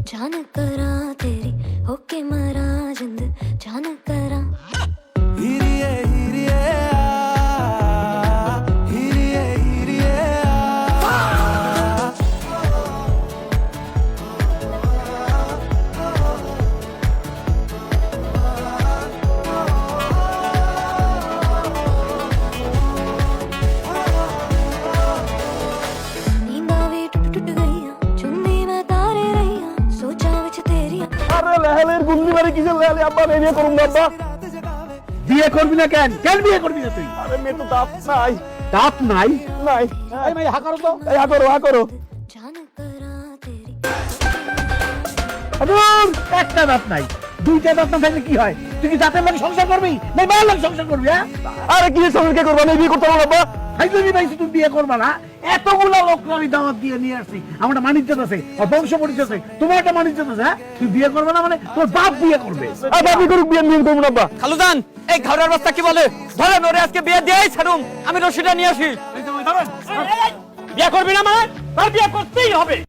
जान करा तेरी होके मरा जिंद जान करा हिरिये हिरिये हिरिये हिरिये नींद आवे टूट टूट गईया चुन्नी मैं तारे रहिया सोचा विच तेरी আরে লেহেলের গুল্লি মারি কিসের লেহেলে আব্বা আমি বিয়ে করুম না আব্বা বিয়ে করবি না কেন কেন বিয়ে করবি না তুই আরে মেয়ে তো দাঁত নাই দাঁত নাই নাই এই মেয়ে হা করো তো এই হা করো जान करा तेरी আদুর একটা দাঁত নাই দুইটা দাঁত না থাকলে কি হয় তুই কি দাঁতের লাগে সংসার করবি না মায়ের লাগে সংসার করবি হ্যাঁ আরে কি সঙ্গে কে করবা আমি বিয়ে করতে পারবো আব্বা ভাই তুমি ভাই তুই বিয়ে করবা না এতগুলা লোক আমি দাওয়াত দিয়ে নিয়ে আসছি আমার একটা মানিজ্য আছে আর বংশ পরিচয় আছে তোমার একটা মানিজ্য আছে হ্যাঁ তুই বিয়ে করবে না মানে তোর বাপ বিয়ে করবে আব্বা আমি করুক বিয়ে নিয়ে করবো না আব্বা খালুজান এই ঘরের অবস্থা কি বলে ধরেন ওরে আজকে বিয়ে দিয়েই ছাড়ুম আমি রশিটা নিয়ে আসি বিয়ে করবি না মানে তার বিয়ে করতেই হবে